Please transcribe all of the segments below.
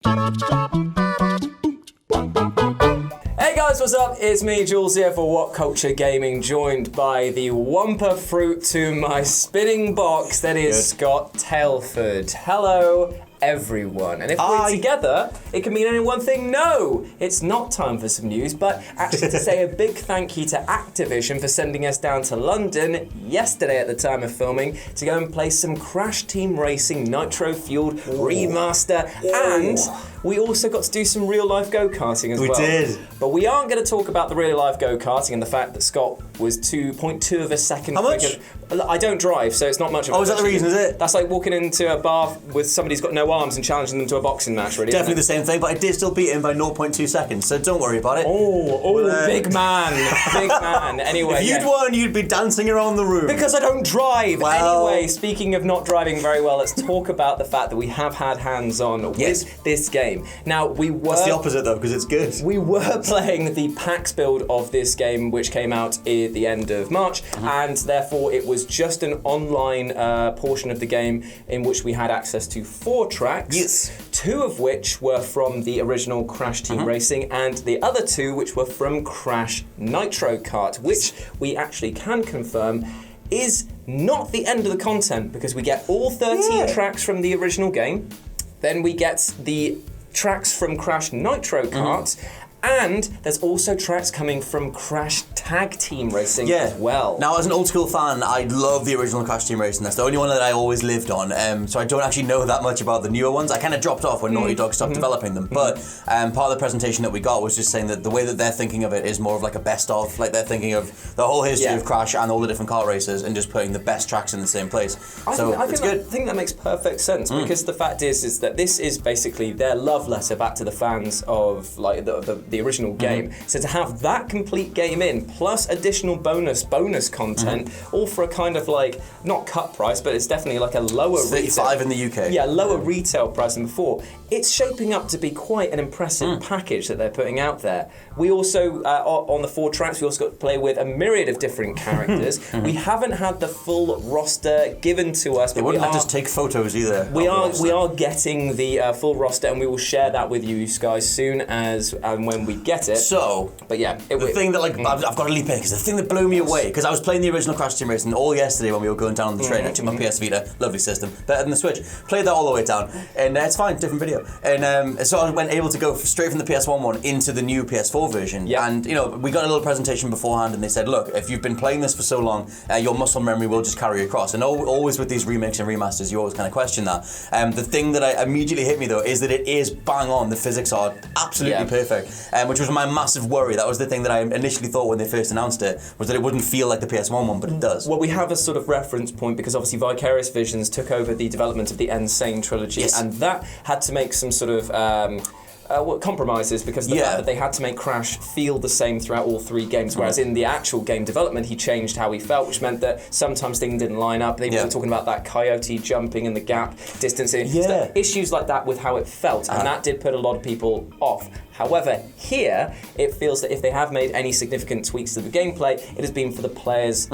Hey guys, what's up? It's me, Jules here for WhatCulture Gaming, joined by the wumper fruit to my spinning box that is Scott Tailford. Hello, everyone. And if we're together, it can mean only one thing. No, it's not time for some news, but actually to say a big thank you to Activision for sending us down to London yesterday at the time of filming to go and play some Crash Team Racing Nitro-Fueled remaster, and we also got to do some real-life go-karting as well. We did. But we aren't going to talk about the real-life go-karting and the fact that Scott was 2.2 of a second quicker. I don't drive, so it's not much of a... Oh, is that the reason, is it? That's like walking into a bar with somebody who's got no arms and challenging them to a boxing match, really. Definitely the same thing, but I did still beat him by 0.2 seconds, so don't worry about it. Big man. Big man. Anyway, if you'd won, you'd be dancing around the room. Because I don't drive. Well, anyway, speaking of not driving very well, let's talk about the fact that we have had hands-on with this game. Now, we were... That's the opposite, though, because it's good. We were playing the PAX build of this game, which came out at the end of March, and therefore it was just an online portion of the game in which we had access to 4 tracks, 2 of which were from the original Crash Team Racing, and the other 2 which were from Crash Nitro Kart, which we actually can confirm is not the end of the content, because we get all 13 tracks from the original game, then we get the tracks from Crash Nitro Kart, and there's also tracks coming from Crash Tag Team Racing as well. Now, as an old school fan, I love the original Crash Team Racing. That's the only one that I always lived on. So I don't actually know that much about the newer ones. I kind of dropped off when Naughty Dog stopped developing them. But part of the presentation that we got was just saying that the way that they're thinking of it is more of like a best of. Like they're thinking of the whole history of Crash and all the different kart races and just putting the best tracks in the same place. I think that makes perfect sense because the fact is that this is basically their love letter back to the fans of like the original game. So to have that complete game in, plus additional bonus content, all for a kind of like, not cut price, but it's definitely like a lower $35 in the UK. Yeah, lower retail price than before. It's shaping up to be quite an impressive package that they're putting out there. We also, on the 4 tracks, we also got to play with a myriad of different characters. We haven't had the full roster given to us. They wouldn't let us take photos either. We are getting the full roster, and we will share that with you guys soon as and when we get it. So, but yeah, the thing that I've got to leap in because the thing that blew me away, because I was playing the original Crash Team Racing all yesterday when we were going down on the train. I took my PS Vita, lovely system, better than the Switch. Played that all the way down, and it's fine, different video. And so I went able to go straight from the PS1 one into the new PS4 version. And you know, we got a little presentation beforehand, and they said, look, if you've been playing this for so long, your muscle memory will just carry across. And always with these remakes and remasters, you always kind of question that. The thing that immediately hit me though is that it is bang on. The physics are absolutely perfect, which was my massive worry. That was the thing that I initially thought when they first announced it, was that it wouldn't feel like the PS1 one, but it does. Well, we have a sort of reference point because obviously Vicarious Visions took over the development of the Insane trilogy, and that had to make some sort of compromises because of the fact that they had to make Crash feel the same throughout all 3 games, whereas in the actual game development he changed how he felt, which meant that sometimes things didn't line up. They were talking about that coyote jumping in the gap, distancing, issues like that with how it felt, and that did put a lot of people off. However, here, it feels that if they have made any significant tweaks to the gameplay, it has been for the player's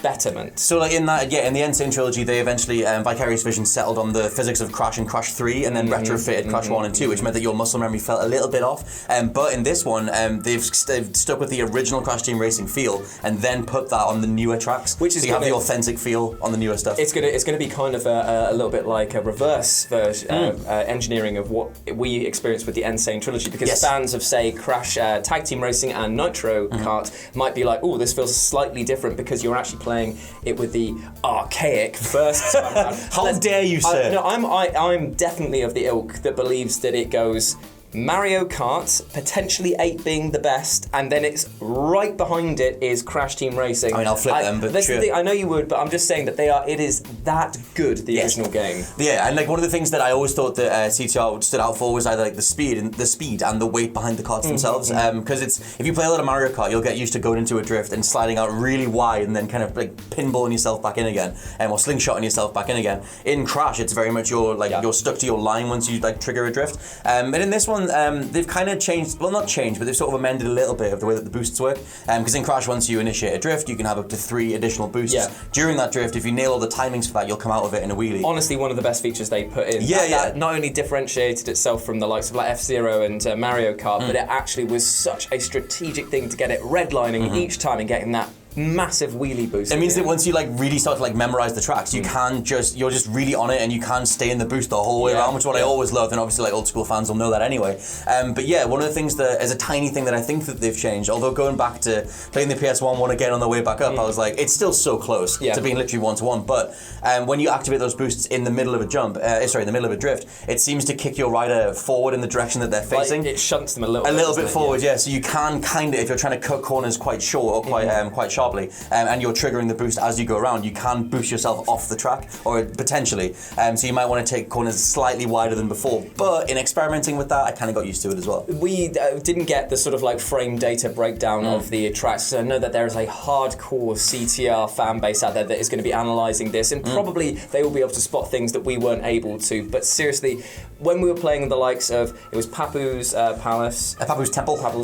betterment. So like in that, in the Insane trilogy, they eventually, Vicarious Vision settled on the physics of Crash and Crash 3, and then retrofitted Crash 1 and 2, which meant that your muscle memory felt a little bit off. But in this one, they've stuck with the original Crash Team Racing feel, and then put that on the newer tracks. Which is so you have the authentic feel on the newer stuff. It's gonna be kind of a little bit like a reverse version, engineering of what we experienced with the Insane trilogy, because fans of, say, Crash Tag Team Racing and Nitro Kart might be like, oh, this feels slightly different because you're actually playing it with the archaic first time around. How dare you, sir? No, I'm definitely of the ilk that believes that it goes Mario Kart, potentially 8 being the best, and then it's right behind it is Crash Team Racing. I mean, I'll flip them, but that's the thing, I know you would, but I'm just saying that it is that good, the original game. Yeah, and like one of the things that I always thought that CTR stood out for was either like the speed and the weight behind the karts themselves. Because if you play a lot of Mario Kart, you'll get used to going into a drift and sliding out really wide and then kind of like pinballing yourself back in again, or slingshotting yourself back in again. In Crash, it's very much you're stuck to your line once you like trigger a drift. And in this one, they've kind of changed, well not changed, but they've sort of amended a little bit of the way that the boosts work. Because in Crash, once you initiate a drift, you can have up to 3 additional boosts. Yeah. During that drift, if you nail all the timings for that, you'll come out of it in a wheelie. Honestly, one of the best features they put in. That not only differentiated itself from the likes of like F-Zero and Mario Kart, but it actually was such a strategic thing to get it redlining each time and getting that massive wheelie boost. It means that once you like really start to like memorize the tracks, you can you're just really on it and you can stay in the boost the whole way around, which is what I always loved, and obviously like old school fans will know that anyway. But yeah, one of the things that is a tiny thing that I think that they've changed, although going back to playing the PS1 one again on the way back up, I was like, it's still so close to being literally 1-to-1, but when you activate those boosts in the middle of a jump, in the middle of a drift, it seems to kick your rider forward in the direction that they're facing. Like it shunts them a little bit forward, so you can kind of, if you're trying to cut corners quite short or quite sharply, and you're triggering the boost as you go around, you can boost yourself off the track, or potentially. So you might want to take corners slightly wider than before. But in experimenting with that, I kind of got used to it as well. We didn't get the sort of like frame data breakdown of the tracks, so I know that there is a hardcore CTR fan base out there that is going to be analysing this, and probably they will be able to spot things that we weren't able to. But seriously, when we were playing the likes of, it was Papu's Palace. Papu's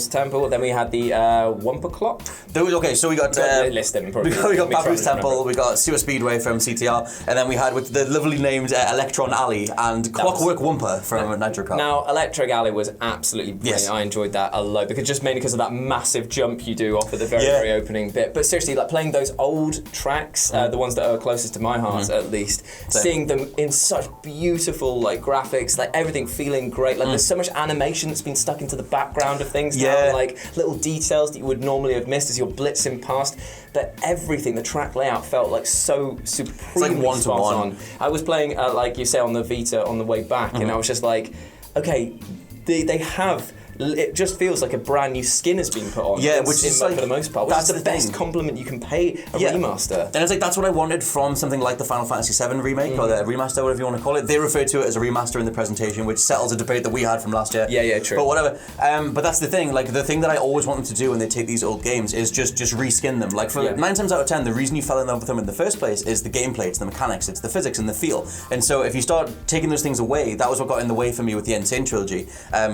Temple, then we had the Wumper Clock. So we got... list them, probably. We got Papu's Temple, we got Sewer Speedway from CTR, and then we had with the lovely named Electron Alley and Clockwork Wumper from Nitro Kart. Now, Electric Alley was absolutely brilliant. Yes. I enjoyed that a lot, mainly because of that massive jump you do off at the very opening bit. But seriously, like playing those old tracks, the ones that are closest to my heart at least, seeing them in such beautiful like graphics, like everything feeling great. Like there's so much animation that's been stuck into the background of things now, like little details that you would normally have missed as you're blitzing past. But everything, the track layout felt like so supremely like spot on. I was playing, like you say, on the Vita on the way back, and I was just like, okay, they have. It just feels like a brand new skin has been put on. Yeah, which is like, for the most part, which is the best compliment you can pay a remaster. And it's like that's what I wanted from something like the Final Fantasy VII remake or the remaster, whatever you want to call it. They refer to it as a remaster in the presentation, which settles a debate that we had from last year. Yeah, true. But whatever. But that's the thing. Like the thing that I always want them to do when they take these old games is just reskin them. Like for 9 times out of 10, the reason you fell in love with them in the first place is the gameplay, it's the mechanics, it's the physics and the feel. And so if you start taking those things away, that was what got in the way for me with the N10 trilogy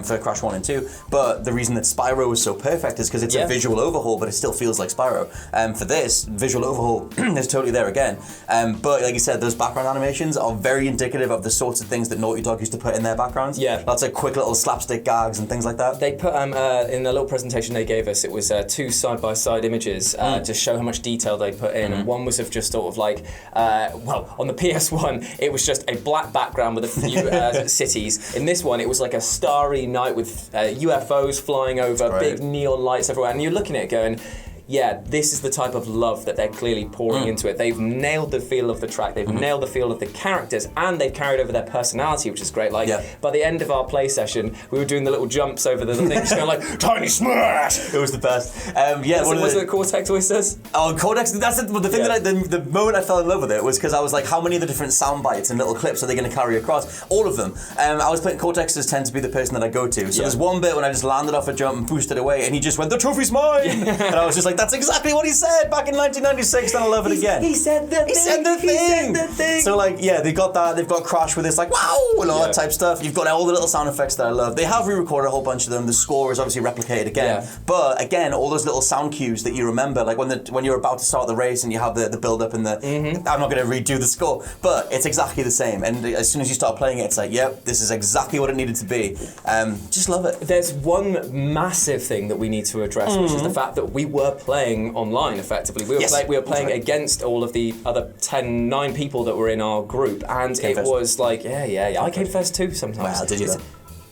for Crash 1 and 2. But the reason that Spyro is so perfect is because it's a visual overhaul, but it still feels like Spyro. For this, visual overhaul is totally there again. But like you said, those background animations are very indicative of the sorts of things that Naughty Dog used to put in their backgrounds. Yeah. Lots of quick little slapstick gags and things like that. They put, in the little presentation they gave us, it was 2 side-by-side images to show how much detail they put in. And one was of just sort of like, on the PS1, it was just a black background with a few cities. In this one, it was like a starry night with UFOs flying over, big neon lights everywhere, and you're looking at it going, yeah, this is the type of love that they're clearly pouring into it. They've nailed the feel of the track, they've nailed the feel of the characters, and they've carried over their personality, which is great. Like, by the end of our play session, we were doing the little jumps over the things, going like, tiny smash! It was the best. Was it Cortex always says? Oh, Cortex, that's it. The thing that the moment I fell in love with it was because I was like, how many of the different sound bites and little clips are they going to carry across? All of them. I was playing Cortexes tend to be the person that I go to. So there's one bit when I just landed off a jump and boosted away, and he just went, the trophy's mine! And I was just like, that's exactly what he said back in 1996, and I love it again. He said the thing. So like, they've got that. They've got Crash with this like wow and all that type stuff. You've got all the little sound effects that I love. They have re-recorded a whole bunch of them. The score is obviously replicated again. But again, all those little sound cues that you remember, like when you're about to start the race and you have the build up and the. I'm not going to redo the score, but it's exactly the same. And as soon as you start playing it, it's like, yep, this is exactly what it needed to be. Just love it. There's one massive thing that we need to address, which is the fact that we were playing online effectively. We were playing against all of the other 9 people that were in our group, and it was like, I came first too sometimes. Wow, did you though?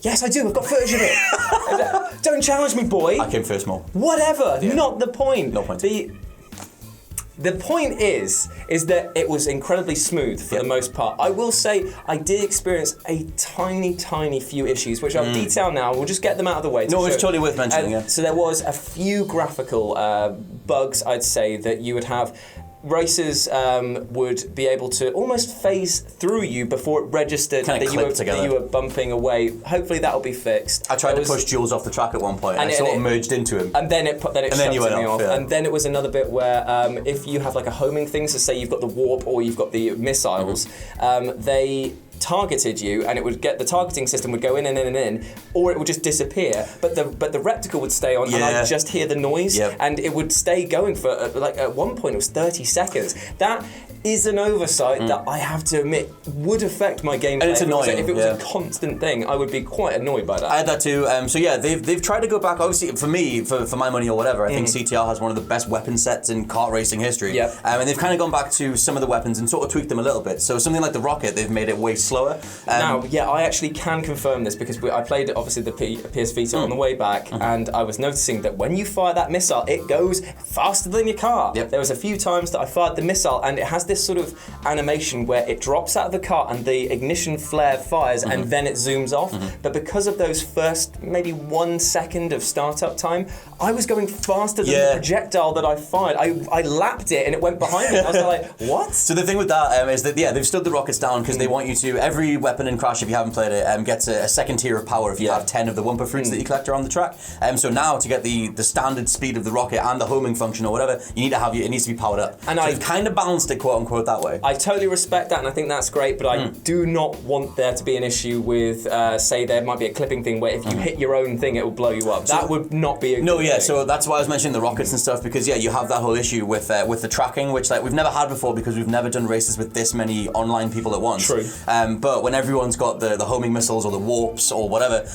Yes, I do. I've got footage of it. Don't challenge me, boy. I came first more. Whatever. Not the point. No point. The point is that it was incredibly smooth for the most part. I will say I did experience a tiny few issues, which I'll detail now. We'll just get them out of the way. No, it's totally worth mentioning. So there was a few graphical bugs, I'd say, that you would have. Racers would be able to almost phase through you before it registered that you were bumping away. Hopefully that'll be fixed. I tried to push Jules off the track at one point, and I sort of merged into him. And then it shut me off. Yeah. And then it was another bit where if you have like a homing thing, so say you've got the warp or you've got the missiles, they targeted you, and it would get the targeting system would go in and in and in, or it would just disappear. But the reticle would stay on, and I'd just hear the noise, and it would stay going for like at one point it was 30 seconds. That is an oversight that I have to admit would affect my gameplay. And it's annoying. If it was a constant thing, I would be quite annoyed by that. I had that too. So yeah, they've tried to go back. Obviously, for me, for my money or whatever, I think CTR has one of the best weapon sets in kart racing history. Yep. And they've kind of gone back to some of the weapons and sort of tweaked them a little bit. So something like the rocket, they've made it way slower. Now, yeah, I actually can confirm this because I played obviously the PS Vita on the way back, and I was noticing that when you fire that missile, it goes faster than your car. Yep. There was a few times that I fired the missile, and it has this sort of animation where it drops out of the car and the ignition flare fires, and then it zooms off. But because of those first maybe 1 second of startup time, I was going faster than the projectile that I fired. I lapped it and it went behind me. I was like, what? So the thing with that is that they've stood the rockets down because they want you to, every weapon in Crash, if you haven't played it, gets a second tier of power if you have 10 of the Wumpa fruits that you collect around the track. So now to get the standard speed of the rocket and the homing function or whatever, you need to have it needs to be powered up. And so I've kind of balanced it, quote unquote, that way. I totally respect that, and I think that's great, but I do not want there to be an issue with, say, there might be a clipping thing where if you hit your own thing, it will blow you up. That would not be a good thing. So that's why I was mentioning the rockets and stuff, because you have that whole issue with the tracking, which like we've never had before because we've never done races with this many online people at once. True. But when everyone's got the homing missiles or the warps or whatever,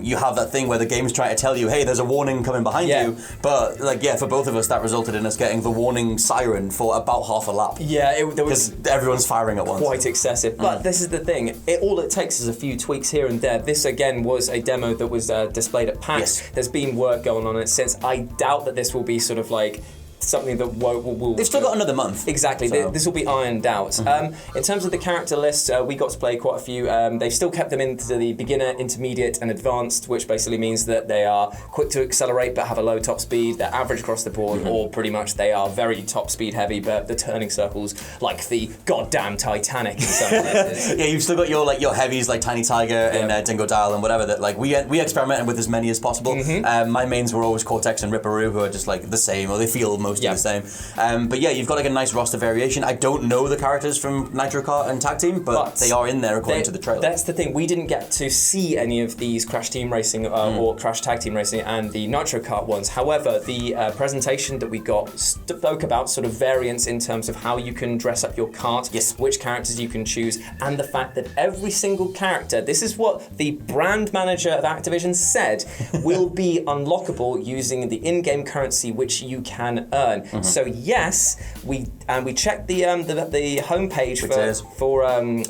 you have that thing where the game's trying to tell you, hey, there's a warning coming behind you. But for both of us, that resulted in us getting the warning siren for about half a lap. Yeah, there was everyone's firing at once. Quite excessive. But this is the thing. All it takes is a few tweaks here and there. This again was a demo that was displayed at PAX. Yes. There's been work going on it since. I doubt that this will be sort of like something that will They've still got another month. Exactly. So. This will be ironed out. In terms of the character list, we got to play quite a few. They've still kept them into the beginner, intermediate, and advanced, which basically means that they are quick to accelerate but have a low top speed. They're average across the board, or pretty much they are very top speed heavy, but the turning circles like the goddamn Titanic in some places. Yeah, you've still got your heavies like Tiny Tiger and Dingo Dial and whatever that like we experimented with as many as possible. My mains were always Cortex and Ripperoo, who are just like the same, or they feel mostly the same. But yeah, you've got like a nice roster variation. I don't know the characters from Nitro Kart and Tag Team, but they are in there according to the trailer. That's the thing. We didn't get to see any of these Crash Team Racing or Crash Tag Team Racing and the Nitro Kart ones. However, the presentation that we got spoke about sort of variants in terms of how you can dress up your kart, which characters you can choose, and the fact that every single character, this is what the brand manager of Activision said, will be unlockable using the in-game currency which you can earn. So yes, we checked the homepage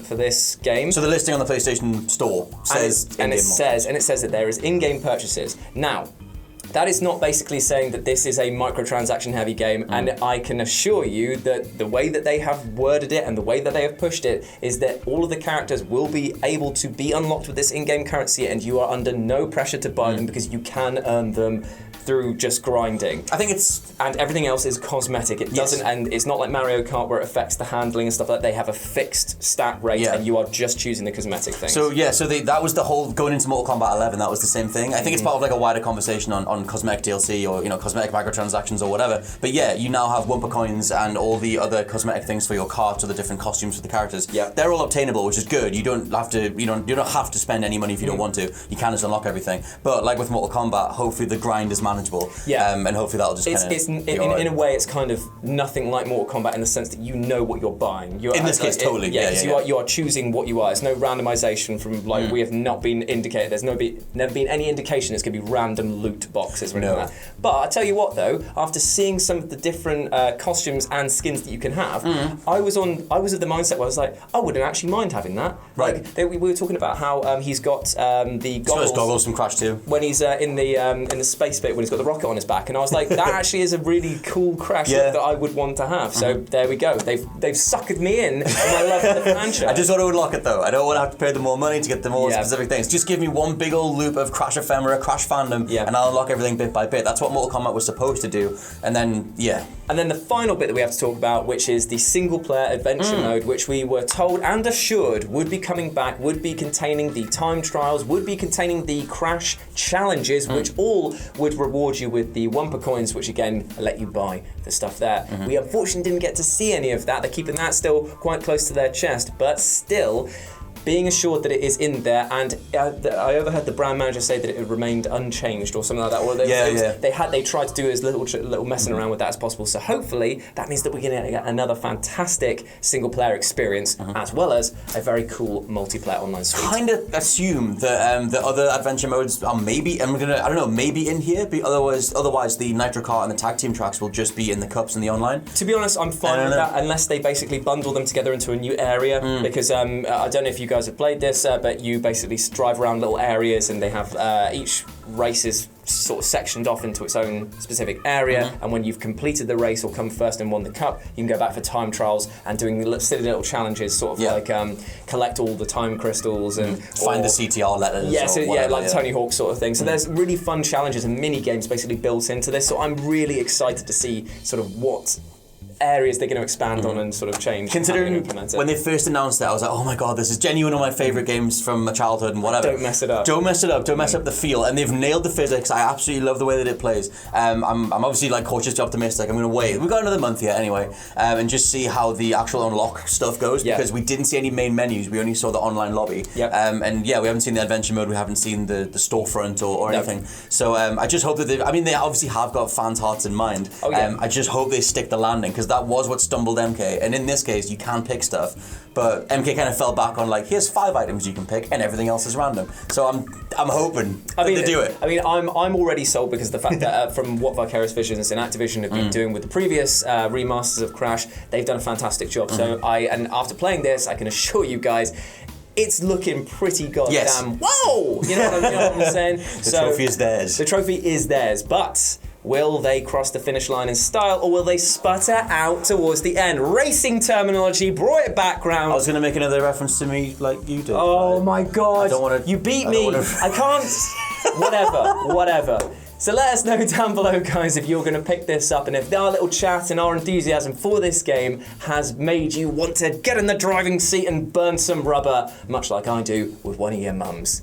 for this game. So the listing on the PlayStation Store says it says that there is in-game purchases. Now, that is not basically saying that this is a microtransaction heavy game, and I can assure you that the way that they have worded it and the way that they have pushed it is that all of the characters will be able to be unlocked with this in-game currency, and you are under no pressure to buy them because you can earn them through just grinding. I think and everything else is cosmetic. It doesn't, and it's not like Mario Kart where it affects the handling and stuff like that. They have a fixed stat rate, and you are just choosing the cosmetic things. So that was the whole going into Mortal Kombat 11. That was the same thing. I think it's part of like a wider conversation on cosmetic DLC or cosmetic microtransactions or whatever. But yeah, you now have Wumpa coins and all the other cosmetic things for your cart or the different costumes for the characters. Yeah, they're all obtainable, which is good. You don't have to spend any money if you don't want to. You can just unlock everything. But like with Mortal Kombat, hopefully the grind is manageable. Yeah, and hopefully that'll just in a way it's kind of nothing like Mortal Kombat in the sense that you know what you're buying. In this case, totally. You are choosing what you are. It's no randomization from like we have not been indicated. There's never been any indication it's going to be random loot boxes or anything like that. But I tell you what though, after seeing some of the different costumes and skins that you can have, I was of the mindset where I was like, I wouldn't actually mind having that. Right. Like we were talking about how he's got the goggles from Crash 2 when he's in the space bit when he's got the rocket on his back, and I was like, that actually is a really cool Crash that I would want to have. So there we go. They've suckered me in, and I love the franchise. I just want to unlock it though. I don't want to have to pay them more money to get the more specific things. Just give me one big old loop of Crash ephemera, Crash fandom, and I'll unlock everything bit by bit. That's what Mortal Kombat was supposed to do. And then And then the final bit that we have to talk about, which is the single-player adventure mode, which we were told and assured would be coming back, would be containing the time trials, would be containing the Crash challenges, which all would reward you with the Wumpa coins, which again let you buy the stuff there. We unfortunately didn't get to see any of that. They're keeping that still quite close to their chest, but still, being assured that it is in there, and I overheard the brand manager say that it remained unchanged or something like that. Or they tried to do as little messing around with that as possible. So hopefully that means that we're going to get another fantastic single player experience, as well as a very cool multiplayer online suite. Kind of assume that the other adventure modes are maybe in here, but otherwise the Nitro Kart and the tag team tracks will just be in the cups and the online. To be honest, I'm fine with that, unless they basically bundle them together into a new area, because I don't know if you guys have played this, but you basically drive around little areas, and they have each race is sort of sectioned off into its own specific area, and when you've completed the race or come first and won the cup, you can go back for time trials and doing silly little challenges, sort of like collect all the time crystals and find the CTR letters. Like Tony Hawk sort of thing. So there's really fun challenges and mini games basically built into this. So I'm really excited to see sort of what areas they're going to expand on and sort of change. Considering when they first announced it, I was like, oh my god, this is genuinely one of my favourite games from my childhood and whatever. Don't mess it up. Don't mess up the feel. And they've nailed the physics. I absolutely love the way that it plays. I'm obviously like cautiously optimistic. I'm going to wait. We've got another month yet anyway, and just see how the actual unlock stuff goes, because we didn't see any main menus. We only saw the online lobby. And we haven't seen the adventure mode. We haven't seen the storefront or anything. So I just hope that they obviously have got fans' hearts in mind. I just hope they stick the landing, because that was what stumbled MK, and in this case you can pick stuff, but MK kind of fell back on like, here's 5 items you can pick and everything else is random. So I'm hoping they do it. I mean, I'm already sold, because the fact that from what Vicarious Visions and Activision have been doing with the previous remasters of Crash, they've done a fantastic job. So and after playing this, I can assure you guys, it's looking pretty goddamn whoa! You know what I'm saying? The trophy is theirs. The trophy is theirs, but will they cross the finish line in style, or will they sputter out towards the end? Racing terminology, brought it back round. I was going to make another reference to me like you did. Oh my god. I don't want to. You beat me. I can't. Whatever. So let us know down below, guys, if you're going to pick this up, and if our little chat and our enthusiasm for this game has made you want to get in the driving seat and burn some rubber, much like I do with one of your mums.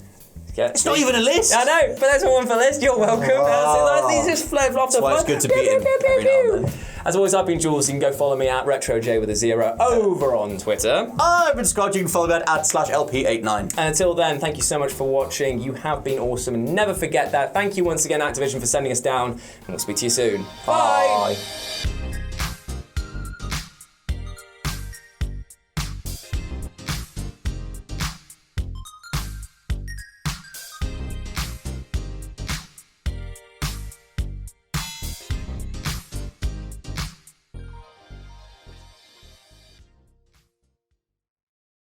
It's not even a list. I know, but that's a one for list. You're welcome. These just flowed off the That's why it's good to beat him every now and then. As always, I've been Jules. You can go follow me at RetroJ with a 0 over on Twitter. I've been Scott. You can follow me at @/LP89. And until then, thank you so much for watching. You have been awesome. And never forget that. Thank you once again, Activision, for sending us down. And we'll speak to you soon. Bye.